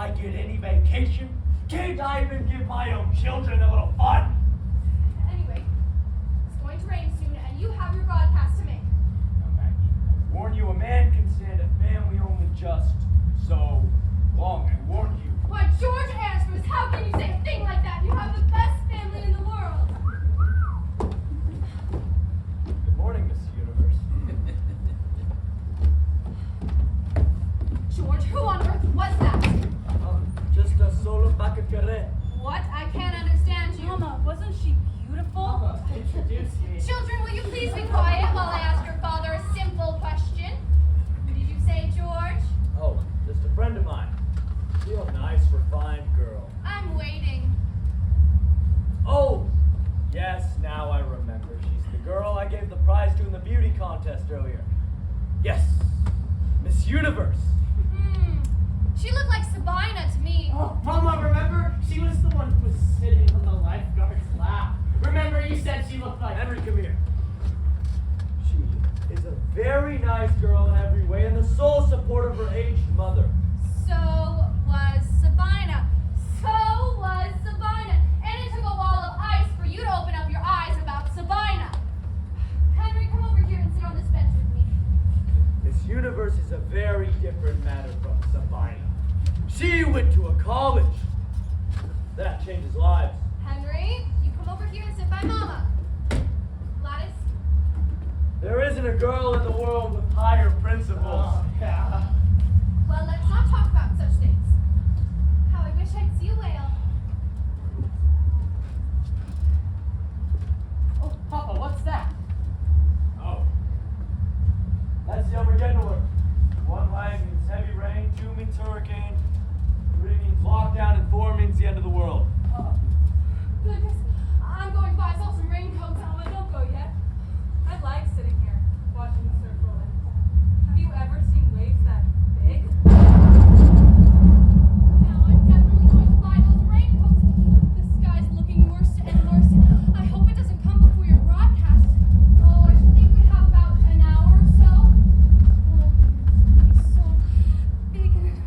I get any vacation? Can't I even give my own children a little fun? Anyway, it's going to rain soon, and you have your broadcast to make. Now, Maggie, I warn you, a man can stand a family only just so long. I warn you. Why, George Ansbers, how can you say a thing like that? You have the best family in the world. Good morning, Miss Universe. George, who on earth was that? Just a solo baccalaureate. What? I can't understand you. Mama, wasn't she beautiful? Introduce me. Children, will you please be quiet while I ask your father a simple question? Who did you say, George? Oh, just a friend of mine. Real nice, refined girl. I'm waiting. Oh, yes, now I remember. She's the girl I gave the prize to in the beauty contest earlier. Yes, Miss Universe. She looked like Sabina to me. Oh, Mama, remember? She was the one who was sitting on the lifeguard's lap. Remember you said she looked like... Henry, come here. She is a very nice girl in every way and the sole support of her aged mother. So was Sabina. So was Sabina. And it took a wall of ice for you to open up your eyes about Sabina. Henry, come over here and sit on this bench with me. Miss Universe is a very different matter from Sabina. She went to a college. That changes lives. Henry, you come over here and sit by Mama. Gladys? There isn't a girl in the world with higher principles. Oh, yeah. Well, let's not talk about such things. How I wish I'd see a whale. Oh, Papa, what's that? Oh. That's the Armageddon. One leg means heavy rain, 2 means hurricane, 3 means lockdown, and 4 means the end of the world. Goodness, I'm going to buy myself some raincoats, Alma. Don't go yet. I like sitting here, watching the surf roll in. Have you ever seen waves that big? Now I'm definitely going to buy those raincoats. The sky's looking worse and worse. I hope it doesn't come before your broadcast. Oh, I should think we have about an hour or so. Oh, it's so big and...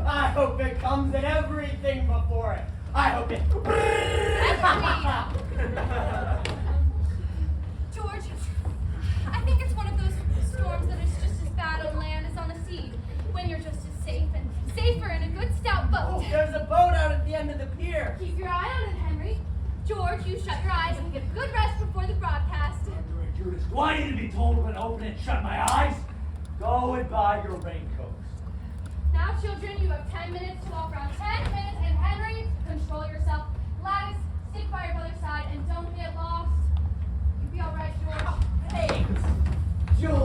I hope it comes and everything before it. I hope it. George, I think it's one of those storms that is just as bad on land as on the sea. When you're just as safe and safer in a good stout boat. Oh, there's a boat out at the end of the pier. Keep your eye on it, Henry. George, you shut your eyes and get a good rest before the broadcast. Do I need to be told when to open and shut my eyes? Go and buy your raincoats. Now, children, you have 10 minutes to walk around. 10 minutes, and Henry, control yourself. Gladys, stick by your brother's side and don't get lost. You be all right, George? Hey, George. George!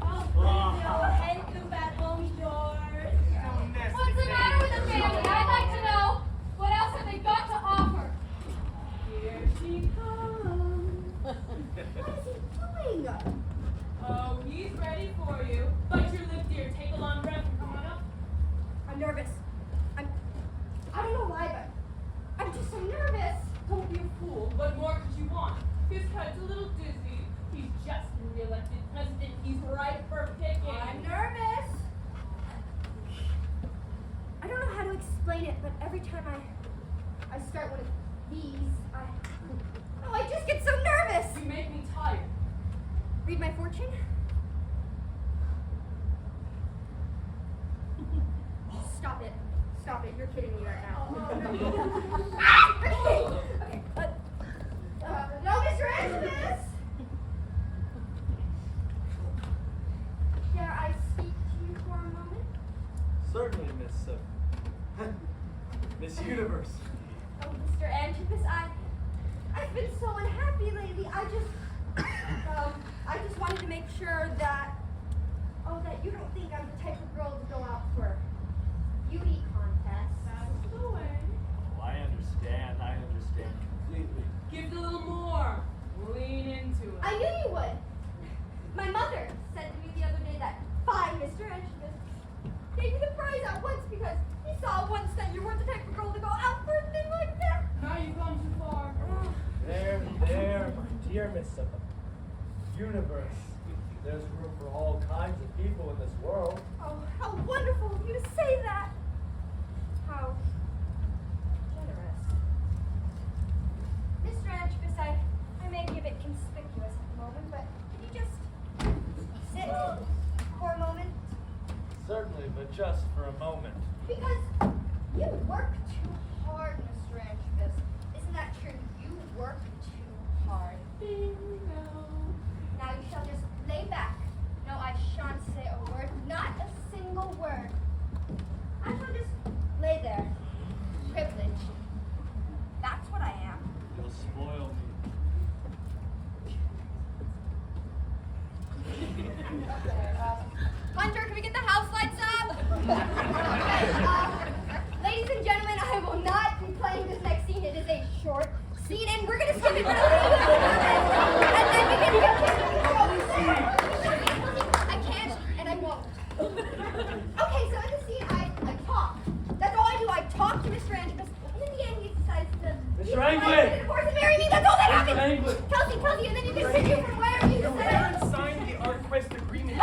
Oh, please, no, head to bad home, George. What's the matter with the family? I'd like to know. What else have they got to offer? Here she comes. What is he doing? Oh, he's ready for you. Bite your lip, dear. Take a long breath and come on up. I'm nervous. I don't know why, but I'm just so nervous. Don't be a fool. What more could you want? His head's a little dizzy. He's just been re-elected president. He's ripe for picking. I'm nervous. I don't know how to explain it, but every time I start one of these, I just get so nervous. You make me tired. Read my fortune? Stop it. Stop it. You're kidding me right now. Okay. No, Mr. Angeles! Dare I speak to you for a moment? Certainly, Miss Universe. Oh, Mr. Antipas, I've been so unhappy lately. I just wanted to make sure that you don't think I'm the type of girl to go out for beauty contests. That's the way. Oh, I understand completely. Give it a little more. Lean into it. I knew you would. My mother said to me the other day that fine Mr. Antipas gave you the prize out once because he saw once that you weren't the type of girl to go out for a thing like that. Now you've gone too far. There, my dear Miss Universe. There's room for all all kinds of people in this world. Oh, how wonderful of you to say that. How generous. Mr. Antrobus, I may be a bit conspicuous at the moment, but could you just sit for a moment? Certainly, but just for a moment. Because you work too hard, Mr. Antrobus. Isn't that true? You work too hard. Bingo. Now you shall just lay back. No, I shan't say a word, not a single word. I shall just lay there. Privileged. That's what I am. You'll spoil me. Hunter, can we get the house lights up? Ladies and gentlemen, I will not be playing this next scene. It is a short scene, and we're gonna skip it for a little bit. And then we can I can't, and I won't. Okay, so in the scene, I talk. That's all I do. I talk to Mr. Antrobus, and in the end, he decides to. Mr. Angwin! And of course, marry me. That's all that Mr. happens. Angwin! Kelsey, and then you continue from where you said. Signed the ArtQuest agreement. We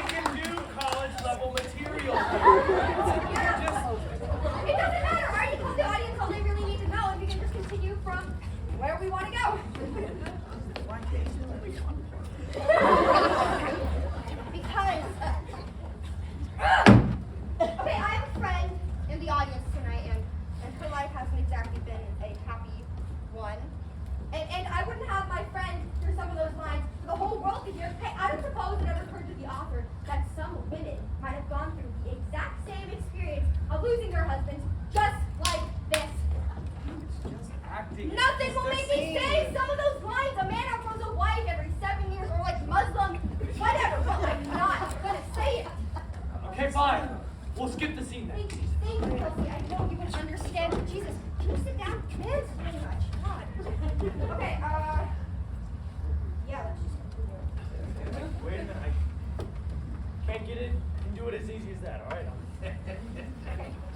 can do college-level material. It doesn't matter. I already told the audience all they really need to know, and we can just continue from where we want to go. Because, okay, I have a friend in the audience tonight, and her life hasn't exactly been a happy one. And I wouldn't have my friend hear some of those lines for the whole world to hear. Hey, I don't suppose it ever occurred to the author that some women might have gone through the exact same experience of losing their husbands just like this. Acting. Nothing will make me say some of those lines. A man outgrows a wife every 7 years, or like Muslim, whatever. But I'm not gonna say it. Okay, fine. We'll skip the scene then. Thank you, Kelsey. I know you would understand. But Jesus, can you sit down? It's pretty much. God. Okay. Yeah. Let's just continue. Wait a minute. I can't get in and do it as easy as that, all right?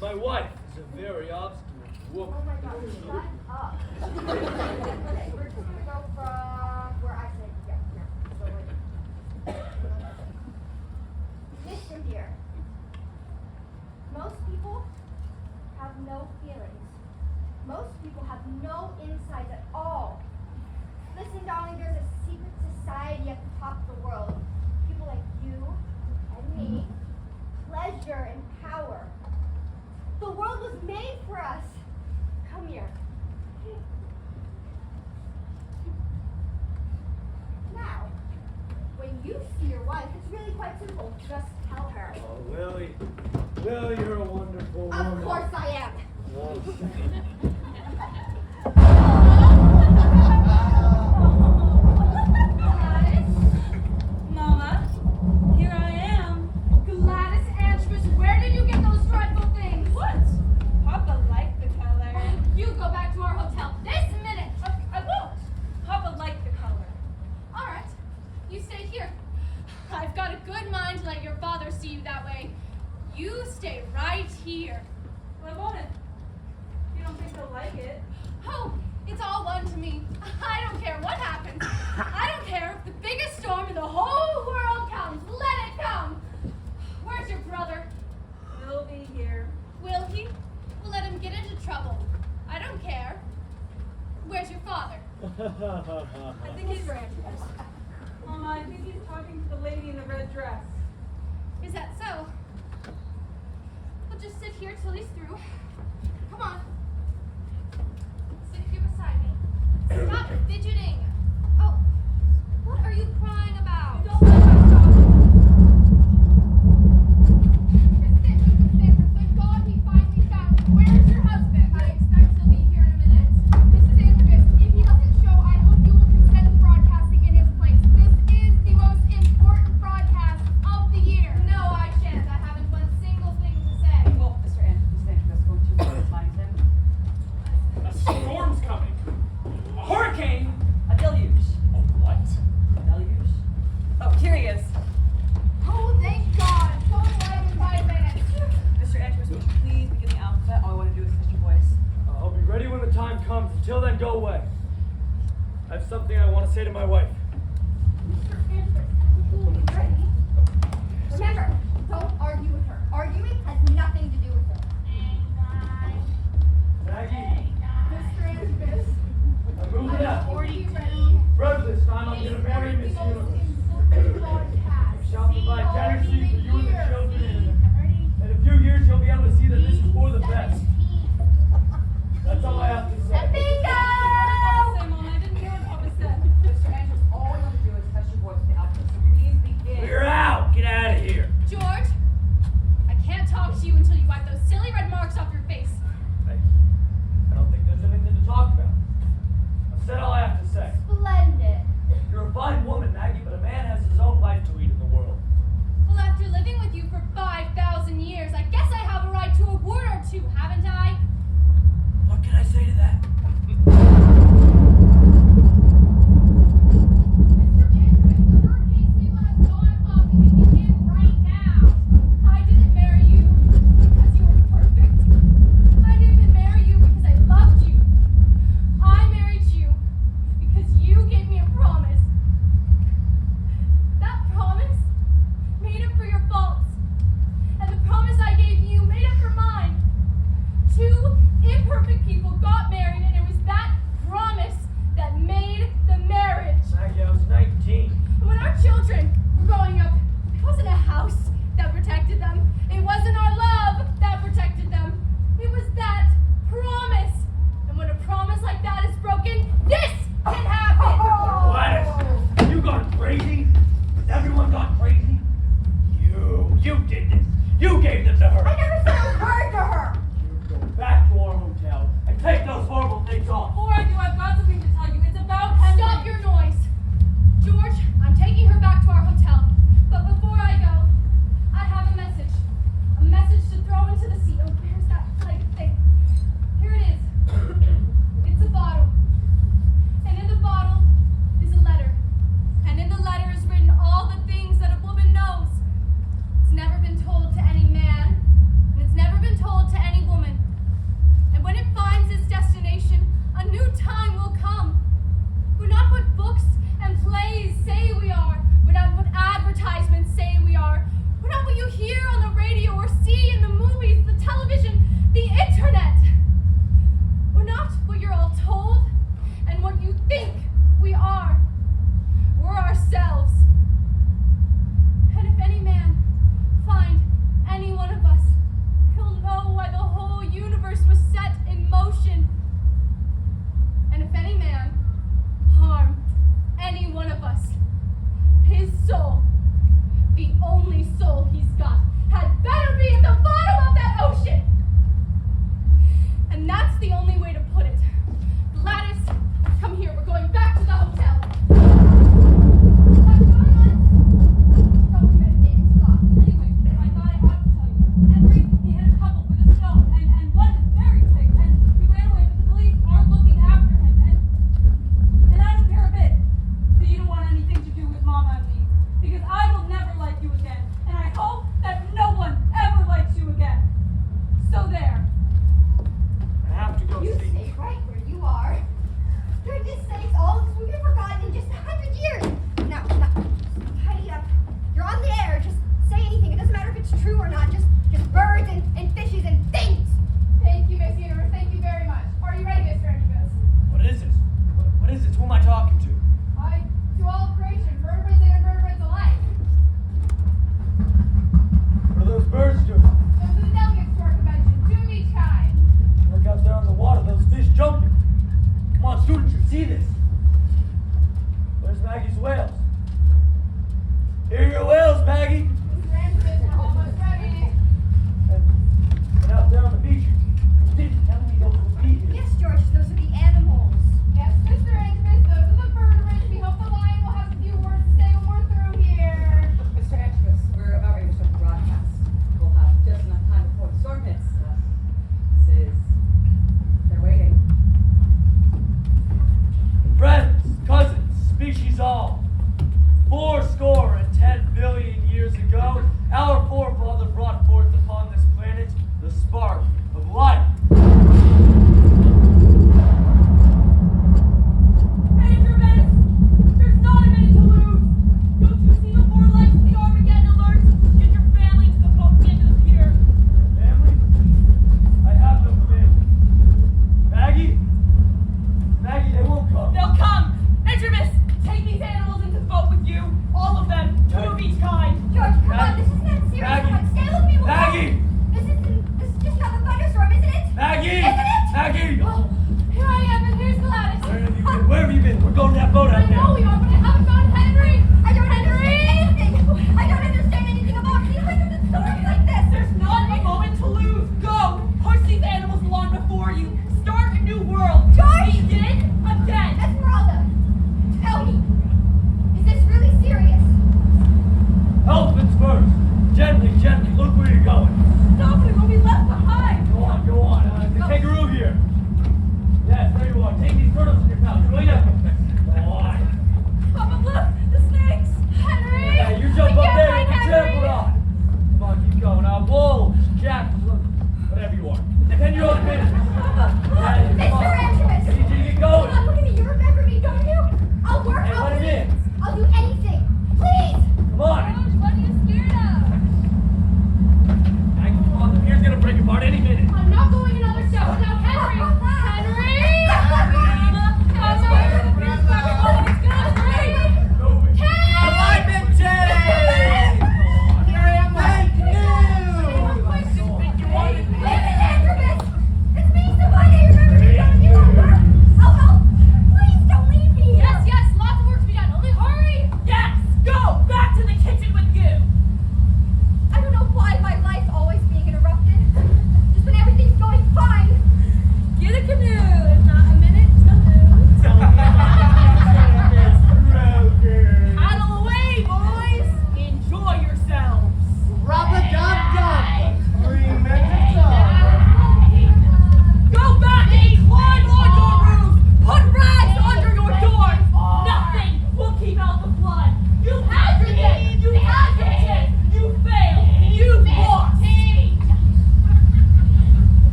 My wife is a very obstinate woman. Oh my God! Shut up. Okay, we're just gonna go from where I said yeah. So Mr. Deer, most people have no feelings. Most people have no insides at all. Listen, darling, there's a secret society at the top of the world. People like you and me, pleasure and power. The world was made for us. Come here. Now, when you see your wife, it's really quite simple. Just tell her. Oh, Lily. Lily, you're a wonderful woman. Of course I am. Mama, here I am. Gladys Antrobus, where did you get those dreadful things? What? Papa liked the color. You go back to our hotel this minute. I won't. Papa liked the color. All right, you stay here. I've got a good mind to let your father see you that way. You stay right here. Why won't it? You don't think he'll like it? Oh, it's all one to me. I don't care what happens. I don't care if the biggest storm in the whole world comes. Let it come. Where's your brother? He'll be here. Will he? We'll let him get into trouble. I don't care. Where's your father? I think he's Mama, I think he's talking to the lady in the red dress. Is that so? We'll just sit here till he's through. Come on. Sit here beside me. Stop fidgeting. Oh, what are you crying about? Don't let her talk. Thank God he finally found you. Where's your husband? I expect he'll be here in a minute. Mrs. Antrobus, if he doesn't show, I hope you will consent to broadcasting in his place. This is the most important broadcast of the year. No, I shan't. I haven't one single thing to say. Well, Mr. Antrobus, won't you mind him? most important podcast. Shall provide Tennessee